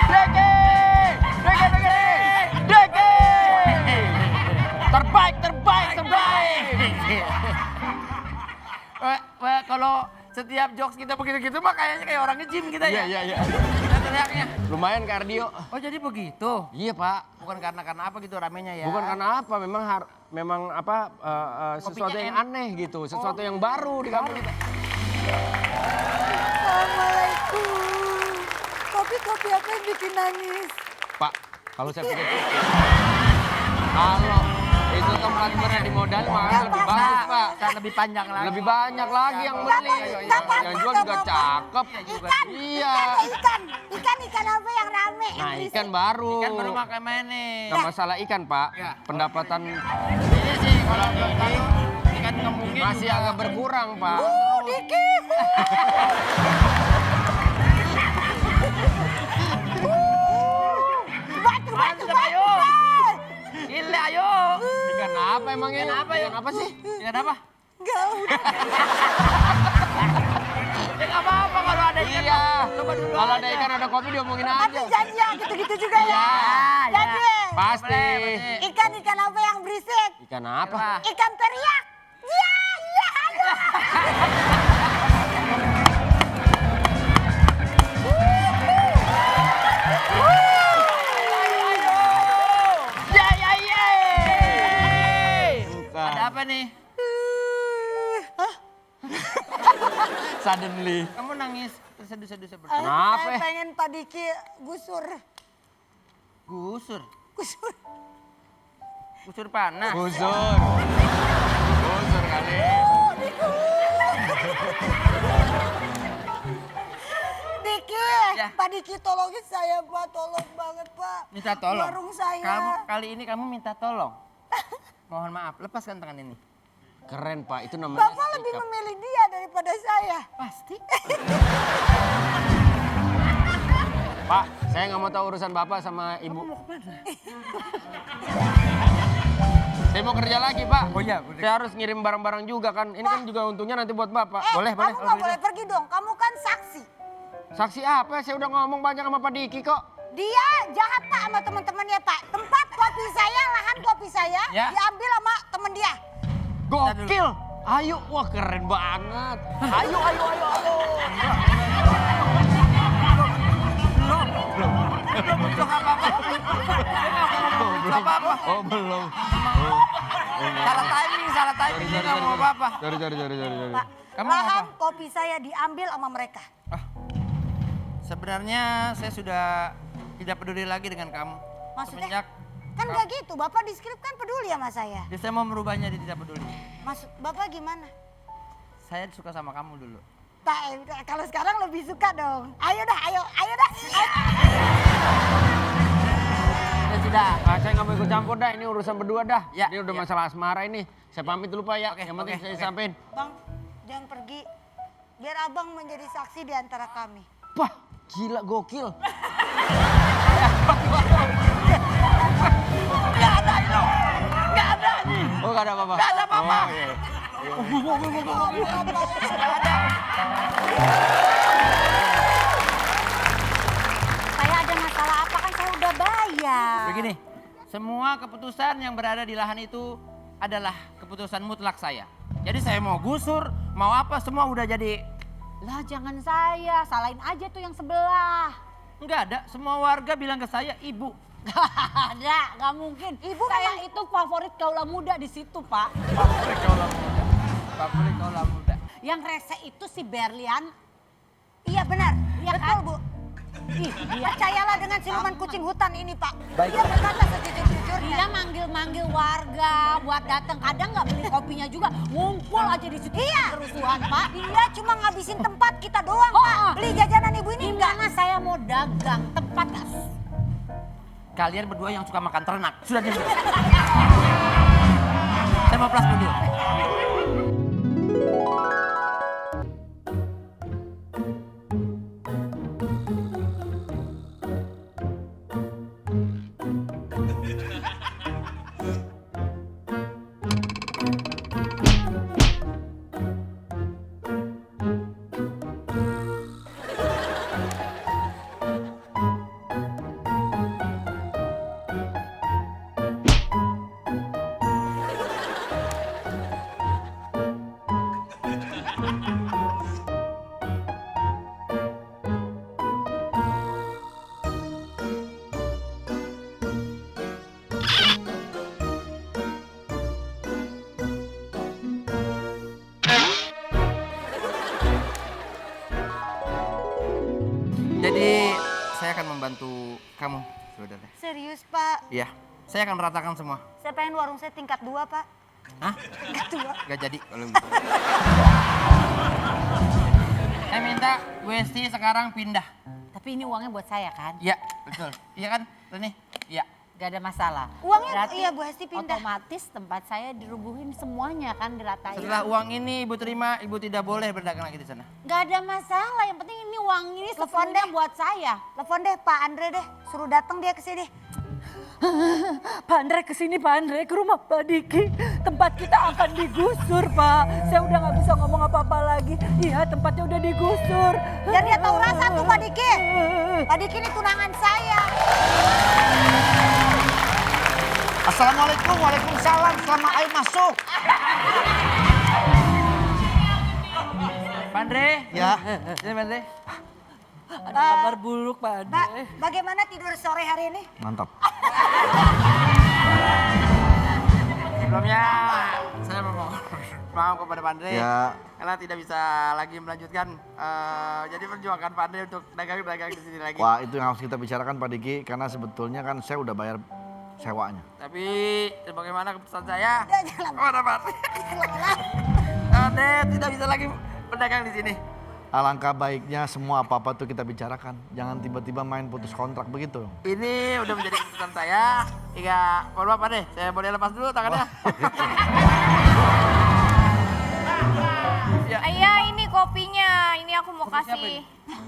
Deke! Terbaik. Wah, kalau setiap jokes kita begitu-gitu mah kayaknya kayak orang nge-gym kita ya. Iya. Kita teriaknya. Lumayan kardio. Oh jadi begitu? Iya, Pak. Bukan karena apa gitu ramenya ya? Bukan karena apa, memang sesuatu Kopinya yang aneh gitu, sesuatu yang baru di kampung kita. Assalamualaikum. Kopi apa yang bikin nangis? Pak, kalau saya pikir-pikir, kalau itu tempat berat di modal malah lebih bagus, Pak. Kan lebih panjang lagi. Lebih banyak lagi yang beli. Yang jual juga cakep. Iya. Ikan apa yang rame? Nah, ikan baru. Kan baru makan mainin. Nggak masalah ikan, Pak. Ya. Pendapatan Ini sih kalau belum tahu ikan kembungnya masih juga. agak berkurang, Pak. Diki. Mantap ayo. Gila ayo. Ikan apa emangnya? Ikan apa, yuk? Ikan apa sih? Ikan apa? Enggak udah. Ya nggak apa-apa kalau ada ikan. Iya. Coba dulu Kalau ada aja. ikan ada kopi diomongin Tapi aja. janji ya gitu-gitu juga ya. Ya, Janji. Pasti. Boleh. Ikan apa yang berisik? Ikan apa? Apa? Ikan teriak. Ya. Ya. Bukan. Ada apa nih? Suddenly. Kamu nangis terseduh-seduh seperti Kenapa? Saya pengen Pak Diki gusur. gusur. Gusur. Gusur panas. Gusur. Gusur kali. Diki, Ya. Pak Diki tolongin saya Pak, tolong banget Pak. Minta tolong. Warung saya. Kali ini kamu minta tolong. Mohon maaf, lepaskan tangan ini. Keren, Pak. Itu namanya Bapak lebih sikap. memilih dia daripada saya. Pasti. Pak, saya nggak mau tahu urusan Bapak sama Ibu. Mau kemana? Saya mau kerja lagi, Pak. Oh iya, boleh. Saya harus ngirim barang-barang juga kan. Ini kan juga untungnya nanti buat Bapak. Boleh, kamu boleh, nggak kalau boleh pergi dong. Kamu kan saksi. Saksi apa? Saya udah ngomong banyak sama Pak Diki kok. Dia jahat Pak sama teman-temannya Pak. Tempat kopi saya, lahan kopi saya Ya. diambil sama temen dia. Gokil. Ayo, wah keren banget. Ayo. Belum butuh apa-apa. Apa-apa. Oh, belum. Salah timing dia nggak mau apa-apa. Sorry. Pak, Kamu lahan apa? kopi saya diambil sama mereka. Sebenarnya saya sudah tidak peduli lagi dengan kamu. Maksudnya? Semenjak Kan gak gitu, Bapak di skrip kan peduli sama saya. saya mau merubahnya jadi tidak peduli. Maksud Bapak gimana? Saya suka sama kamu dulu. Kalau sekarang lebih suka dong. Ayo dah. Ya sudah. Ah, saya nggak mau ikut campur dah. Ini urusan berdua dah. Ya, ini udah ya. masalah asmara ini. Saya pamit dulu Pak ya. Oke, Yang penting oke, saya oke. sampein. Bang, jangan pergi. Biar abang menjadi saksi di antara kami. Wah, gila gokil. Nggak ada itu. Nggak ada nih. Oh, nggak ada apa-apa. Nggak ada apa-apa. Oh, iya. Saya ada masalah apa kan saya udah bayar. Begini, semua keputusan yang berada di lahan itu adalah keputusan mutlak saya. Jadi saya mau gusur, mau apa semua udah jadi Lah jangan saya, salahin aja tuh yang sebelah. Enggak ada, semua warga bilang ke saya ibu. Ada, nggak mungkin. Ibu saya itu favorit kaula muda di situ, Pak. Favorit kaulah muda. Yang rese itu si Berlian. Iya benar, Iya betul kan? Bu. Ih, dia Percayalah dengan siluman kucing hutan ini Pak. Baik. Dia berkata sejujur-jujurnya. Dia manggil-manggil warga buat datang. Kadang nggak beli kopinya juga, ngumpul aja di situ. Iya. Kerusuhan, Pak. Dia cuma ngabisin tempat kita doang Oh, Pak. Beli jajanan ibu ini enggak. Gimana saya mau dagang tempat nggak? Kalian berdua yang suka makan ternak, sudah diam. Saya mau plus dulu. Jadi saya akan membantu kamu, saudara. Serius Pak. Iya, saya akan meratakan semua. Saya pengen warung saya tingkat 2 Pak. Hah? Tingkat 2. Gak jadi kalau gitu. Saya minta Bu Esti sekarang pindah. Tapi ini uangnya buat saya kan? Iya, betul. Iya kan, Reni? Iya. Gak ada masalah. Uangnya Berarti iya Bu Hesti pindah. otomatis tempat saya dirubuhin semuanya kan, diratain. Setelah uang ini Ibu terima, Ibu tidak boleh berdagang lagi di sana. Gak ada masalah, yang penting ini uang ini Telepon sepenuhnya deh. buat saya. Telepon deh Pak Andre deh. Suruh datang dia ke sini. Pak Andre kesini, Pak Andre ke rumah Pak Diki. Tempat kita akan digusur, Pak. Saya udah nggak bisa ngomong apa-apa lagi. Iya, tempatnya udah digusur. Biar dia tahu rasa tuh Pak Diki. Pak Diki ini tunangan saya. Assalamualaikum, waalaikumsalam. Selamat ayo masuk. Pak Andre? Ya. Sini Pak Andre. Ada kabar buruk, Pak Pak, Andre. bagaimana tidur sore hari ini? Mantap. Sebelumnya saya memohon maaf kepada Pak Andre. Ya. Karena tidak bisa lagi melanjutkan. Jadi perjuangkan Pak Andre untuk dagang di sini lagi. Wah, itu yang harus kita bicarakan Pak Diki karena sebetulnya kan saya udah bayar sewanya. Tapi bagaimana keputusan saya? Ya, jangan. Oh, dapat. Pak Andre tidak bisa lagi berdagang di sini. Alangkah baiknya semua apa-apa tuh kita bicarakan. Jangan tiba-tiba main putus kontrak begitu. Ini udah menjadi keputusan saya. Hingga, mohon maaf Pak Andre, saya boleh lepas dulu tangannya. Ayah ini kopinya, ini aku mau Kopi siapa kasih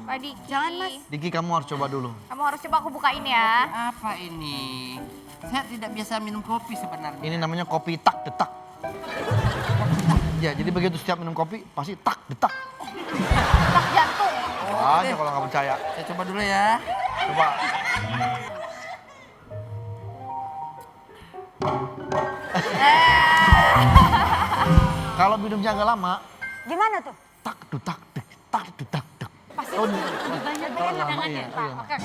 Pak Diki. Jangan, Mas. Diki kamu harus coba dulu. Kamu harus coba aku bukain ya. Apa ini? Saya tidak biasa minum kopi sebenarnya. Ini namanya kopi tak detak. Ya, jadi begitu setiap minum kopi pasti tak detak. Tak jantung. Aja kalau nggak percaya. Saya coba dulu ya. Coba. Kalau minumnya agak lama, Gimana tuh? tak detak dek, tak detak dek. Pasti Oh, lebih banyak jangan iya, ya, Pak. iya. Oke.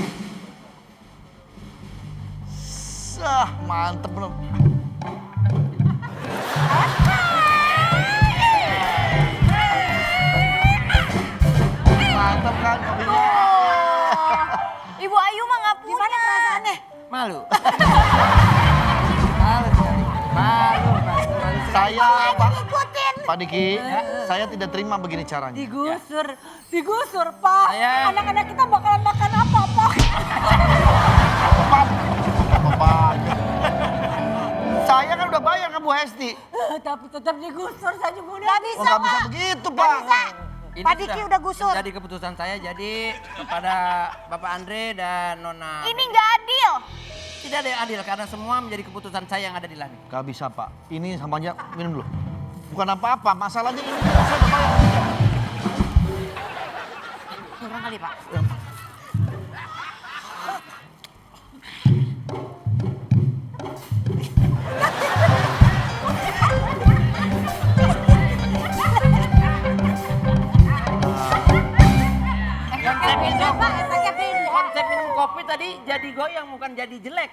Sah, mantep belum? Mantep kan kopinya? Ibu Ayu mah nggak punya. Gimana perasaannya? Malu. Malu sekali. Malu. Saya, Pak, Ikutin. Pak Diki, saya tidak terima begini caranya. Digusur, digusur, Pak. Sayang. Anak-anak kita bakalan makan apa, Pak? Apa aja. Saya kan udah bayar ke Bu Hesti. Tapi tetap digusur, saya juga udah. Gak Oh, bisa nggak bisa Pak. begitu, Nggak Pak. bisa. Ini Pak Diki udah gusur. Jadi keputusan saya jadi kepada Bapak Andre dan Nona. Ini nggak adil. Tidak ada yang adil karena semua menjadi keputusan saya yang ada di langit. Gak bisa, Pak. Ini sama aja, minum dulu. Bukan apa-apa, masalahnya ini saya udah bayar. Kurang kali, Pak. tadi jadi goyang bukan jadi jelek.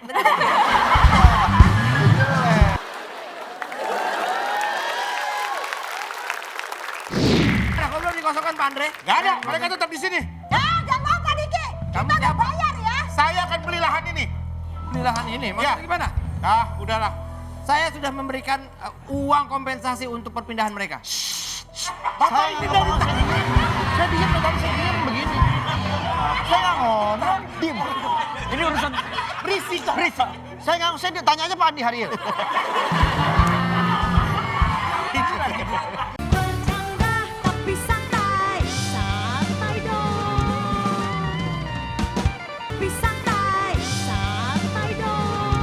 Nah, kok belum dikosongkan Pak Andre? Gak ada, mereka tetap di sini. Ya, jangan mau Pak Diki. Kamu Kita udah siapa? bayar ya. Saya akan beli lahan ini. Beli lahan ini, maksudnya Ya. gimana? Ah, udahlah. Saya sudah memberikan uang kompensasi untuk perpindahan mereka. Bapak ini dari tadi. Saya diam tadi saya diam begini. Saya nggak ngomong, diam. Ini urusan Berisik. Saya nggak, saya tanya aja Pak Andi Haril. Bercanda tapi santai, santai dong. Tapi santai, santai dong.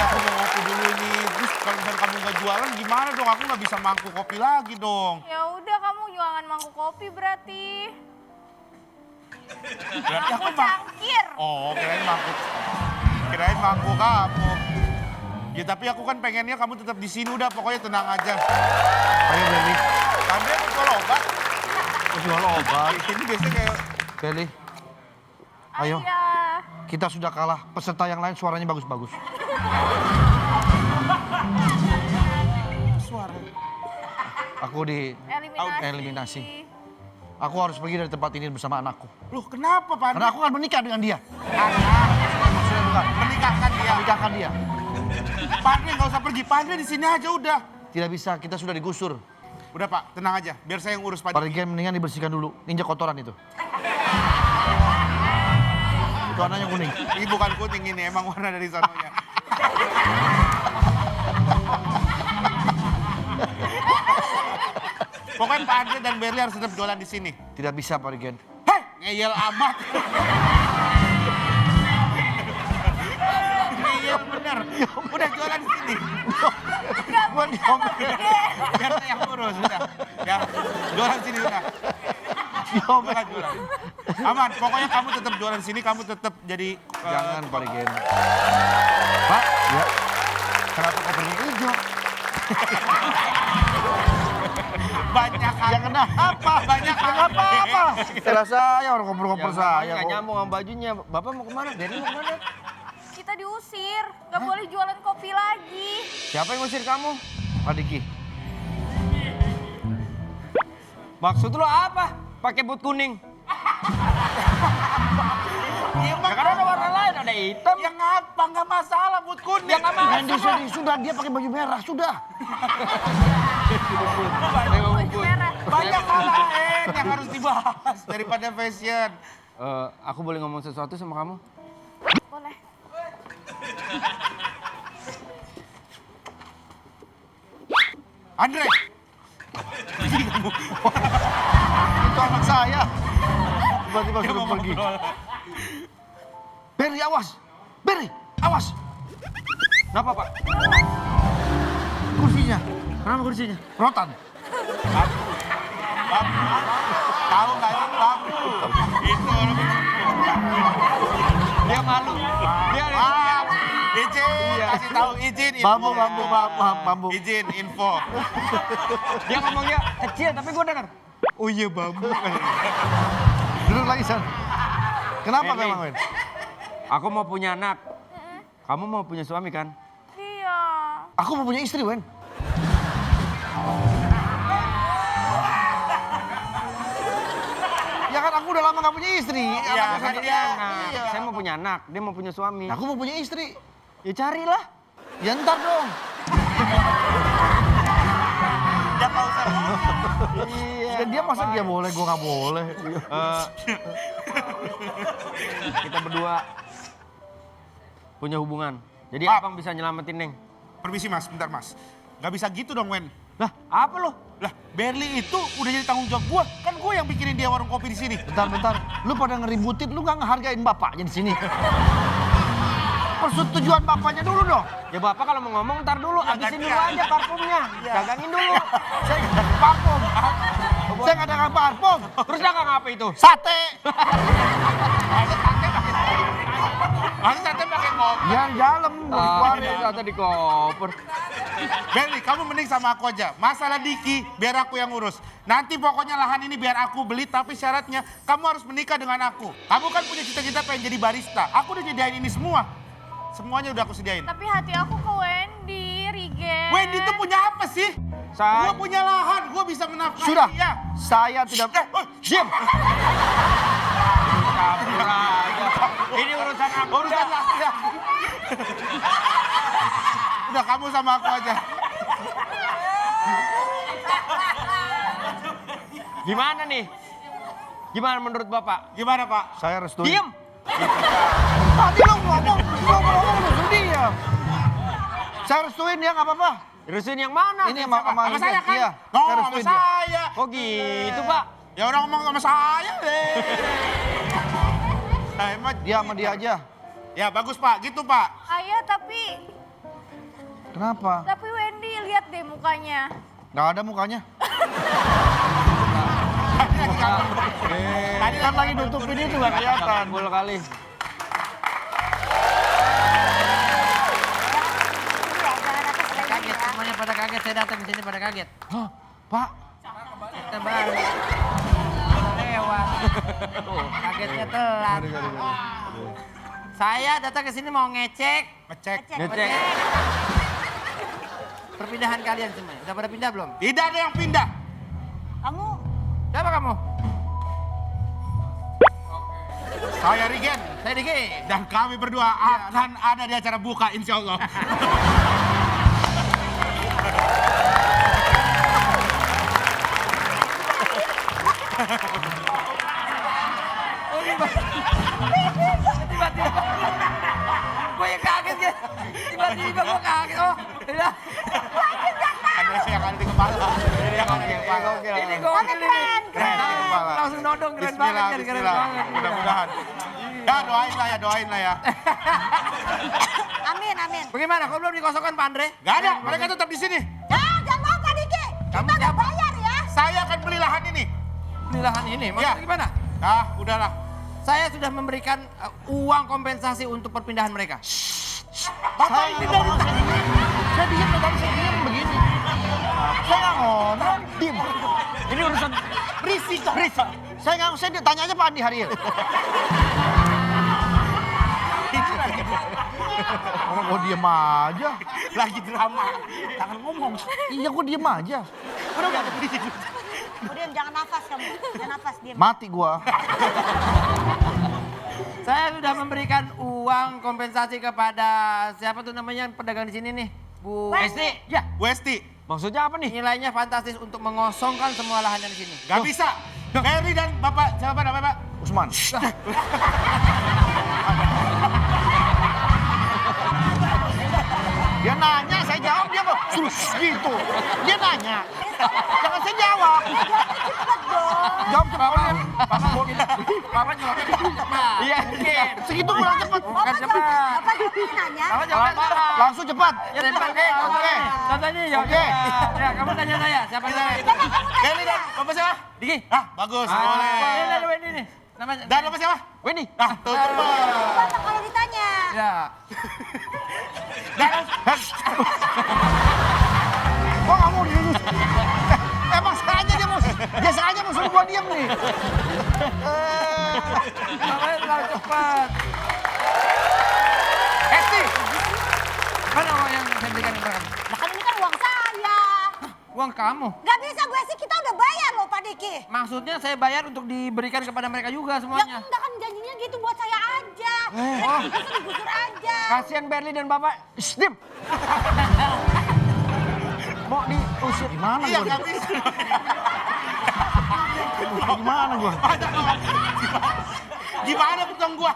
Aku mau ngopi dulu ini. Terus kalau misalnya kamu nggak jualan gimana dong? Aku nggak bisa mangkuk kopi lagi dong. Ya udah kamu jualan mangkuk kopi berarti. Berarti Aku cangkir. Oh, kirain mangkuk. Kirain mangkuk kamu. Ya tapi aku kan pengennya kamu tetap di sini udah, pokoknya tenang aja. Ayo Beli, Andre mau jual obat. jual obat. Ini biasanya kayak Beli, ayo. Ayah. Kita sudah kalah, peserta yang lain suaranya bagus-bagus. suara. Aku di Eliminasi. eliminasi. Aku harus pergi dari tempat ini bersama anakku. Loh kenapa Pak Karena Andre? aku akan menikah dengan dia. Maksudnya bukan. Menikahkan dia. Menikahkan dia. Pak Andre nggak usah pergi. Pak Andre di sini aja udah. Tidak bisa, kita sudah digusur. Udah Pak, tenang aja. Biar saya yang urus Pak. Pak Regen mendingan dibersihkan dulu, injak kotoran itu. Itu warnanya kuning. Ini bukan kuning ini, emang warna dari sononya. Pokoknya Pak Andre dan Berli harus tetap jualan di sini. Tidak bisa Pak Regen. Hei, ngeyel amat. ngeyel bener. Udah jualan di sini. Gua diomel. Biar saya yang urus, udah. Ya, jualan sini udah. Diomel. Jualan. Aman, pokoknya kamu tetap jualan di sini, kamu tetap jadi... Jangan Pak Regen. Pak, ya. Kenapa kau pergi hijau? banyak Yang kena apa? Banyak apa-apa. Setelah saya orang kompor-kompor saya. Nggak kok. nyambung sama bajunya. Bapak mau kemana? Dari mau kemana? Kita diusir, nggak boleh jualan kopi lagi. Siapa yang ngusir kamu? Pak Diki. Maksud lo apa? Pakai boot kuning? Ya, Ya kan ada warna lain, ada hitam. yang apa? Nggak masalah, buat kuning. Yang apa? Randy sudah dia pakai baju merah sudah. Baju merah. Banyak hal lain yang harus dibahas daripada fashion. Aku boleh ngomong sesuatu sama kamu? Boleh. Andre, Itu anak saya. Tiba-tiba suruh pergi. Berry awas. Berry awas. Kenapa Pak? Kursinya. Kenapa kursinya? Rotan. tahu nggak sih bambu? Itu. Dia malu. Dia Maaf, izin, kasih tahu izin. Info. Bambu. Izin, info. dia ngomongnya kecil tapi gue dengar. Oh iya bambu. Duduk lagi San. Kenapa Berry. memang Wen? Aku mau punya anak. Kamu mau punya suami kan? Iya. Aku mau punya istri Wen. Ya kan aku udah lama gak punya istri. Iya, Anakku kan satu. dia. Iya. Saya mau punya anak, dia mau punya suami. Aku mau punya istri. Ya carilah. Ya ntar dong. Dia nggak usah. Iya. Dan dia masa dia boleh, gue gak boleh. Kita berdua punya hubungan. Jadi Pak. abang bisa nyelamatin Neng. Permisi mas, bentar mas. Nggak bisa gitu dong Wen. Lah, apa lo? Lah, Berli itu udah jadi tanggung jawab gua. Kan gua yang bikinin dia warung kopi di sini. Bentar. Lu pada ngeributin, lu gak ngehargain bapaknya di sini. Persetujuan bapaknya dulu dong. Ya bapak kalau mau ngomong ntar dulu, habisin dulu aja parfumnya. Dagangin dulu. Saya gak dagang parfum. Saya gak dagang parfum. Terus dagang apa itu? Sate. Masa santai pakai koper? Ya di dalam, Keluarin dikeluarin. kata di koper. Berli, kamu mending sama aku aja. Masalah Diki, biar aku yang urus. Nanti pokoknya lahan ini biar aku beli, tapi syaratnya kamu harus menikah dengan aku. Kamu kan punya cita-cita pengen jadi barista. Aku udah nyediain ini semua. Semuanya udah aku sediain. Tapi hati aku ke Wendy, Rigen. Wendy itu punya apa sih? Gua punya lahan, gua bisa menafkahi Sudah, dia. saya tidak... Diam! Ini urusan aku. Urusan laki. Udah kamu sama aku aja. Gimana nih? Gimana menurut Bapak? Gimana Pak? Saya restuin. Diam. Tadi lo ngomong restuin dia. Saya restuin ya, nggak apa-apa. Restuin yang mana? Ini sama Sama saya kan? Iya, No, saya sama restuin dia. saya. Kok gitu, Pak? Ya orang ngomong sama saya deh. Saya mah Dia sama dia aja. Ya bagus Pak, gitu Pak. Ayah tapi Kenapa? Wendy lihat deh mukanya. Nggak ada mukanya. Tadi Kan lagi nutupin itu nggak kelihatan. Bul kali. Kaget, semuanya pada kaget. Saya datang di sini pada kaget. Hah, Pak? Kita balik. Lewat. Kagetnya telat. Saya datang ke sini mau ngecek. ngecek. Ngecek. Perpindahan kalian semuanya. Udah pada pindah belum? Tidak ada yang pindah. Kamu Siapa kamu? Saya Rigen. Saya Diki. Dan kami berdua akan ada di acara buka insya Allah. Gue yang kaget ya. Tiba-tiba gue kaget. Oh, udah. Ada yang ada di kepala. Ini yang ada di kepala. Ini gokil ini. Keren di kepala. Langsung nodong keren Bismillah, banget. Keren bismillah. banget. Mudah-mudahan. Ya doain lah ya. amin amin. Bagaimana? Kok belum dikosongkan Pak Andre? Gak ada, mereka tetap di sini. Jangan mau Pak Diki. Kamu Kita udah siapa? bayar ya. Saya akan beli lahan ini. Ini lahan ini. Maksudnya Ya. gimana? Ah, udahlah. Saya sudah memberikan uang kompensasi untuk perpindahan mereka. Saya ini dari saya diem tadi saya diem begini. Saya nggak ngomong, diem. Ini urusan berisik. Saya nggak, saya tanya aja Pak Andi Haril. Orang kok diem aja. Lagi drama. Jangan ngomong. Iya kok diem aja. Kemudian jangan nafas kamu. Jangan nafas diam. Mati gua. Saya sudah memberikan uang kompensasi kepada siapa tuh namanya pedagang di sini nih? Bu Westi. Ya, Westi, Maksudnya apa nih? nilainya fantastis untuk mengosongkan semua lahan di sini. gak bisa. Mary dan Bapak, siapa namanya Pak? Usman. Dia nanya, saya jawab, dia kok sus gitu. Dia nanya. Jangan saya jawab. Jawab cepat. Papa jawabnya cepat. Iya, mungkin. Segitu kurang cepat. Bukan cepat. Apa dia nanya? Papa jawabnya cepat. Langsung cepat. Ya cepat. Oke. Contohnya ya. Oke. Ya, kamu tanya saya. Siapa saya? Mary dan Bapak siapa? Diki. Ah, bagus. Boleh. Ini lalu ini nih. Namanya. Dan Bapak siapa? Wendy. Ah, tuh cepat. Bapak kalau ditanya. Ya. Dan, Gua nggak mau dilurus. Emang sengaja dia mau, dia sengaja mau suruh gua diem nih. Namanya terlalu cepat. Esti. Mana uang yang saya berikan kepada kamu? Nah kan ini kan uang saya. Uang kamu. Gak bisa gue sih, kita udah bayar loh Pak Diki. Maksudnya saya bayar untuk diberikan kepada mereka juga Ya semuanya. enggak kan janjinya gitu buat saya aja. Bisa digusur aja. Kasihan Berli dan Bapak. Shh, diam. Mau diusir. Gimana Iya, gua? gak bisa. Gimana gua? Gimana potong gua?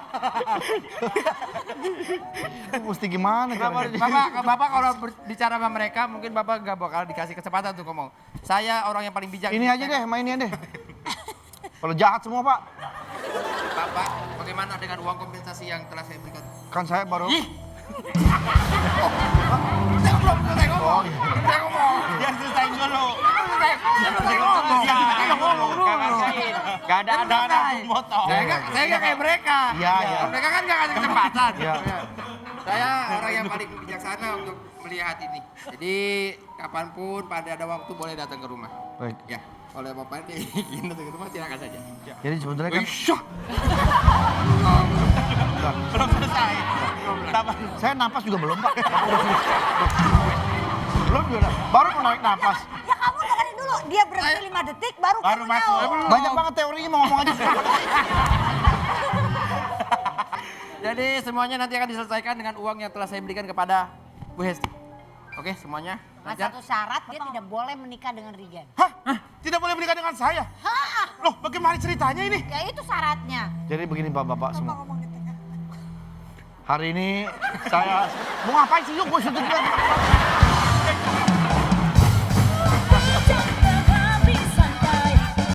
Mesti gimana caranya? Bapak kalau bicara sama mereka, mungkin Bapak gak bakal dikasih kesempatan untuk ngomong. Saya orang yang paling bijak. Ini aja deh, mainnya deh. Kalau jahat semua Pak. Bapak, bagaimana dengan uang kompensasi yang telah saya berikan? Kan saya baru... Saya belum selesai ngomong. Oh, iya. Saya ngomong. Biar selesai dulu. Saya Gak ada Potong. Saya nggak kayak mereka. Iya, iya. Mereka kan nggak kasih kesempatan. Iya. Saya orang yang paling bijaksana untuk melihat ini. Jadi kapanpun Pak Andre ada waktu boleh datang ke rumah. Baik. Ya, kalau Bapak ini ingin datang ke rumah silakan saja. Jadi sebetulnya kan Belum selesai. saya napas juga belum, Pak. Belum juga. Baru mau naik napas. Ya kamu dengerin dulu, dia berhenti 5 detik baru Baru kamu masuk. nyaut. Banyak banget teorinya mau ngomong aja. Jadi semuanya nanti akan diselesaikan dengan uang yang telah saya berikan kepada Bu Hesti. Oke, semuanya. Mas Lancar. satu syarat dia tidak boleh menikah dengan Rigen. Hah? Tidak boleh menikah dengan saya? Loh, bagaimana ceritanya ini? Ya itu syaratnya. Jadi begini Bapak semua. Hari ini saya mau ngapain sih yuk gue sudut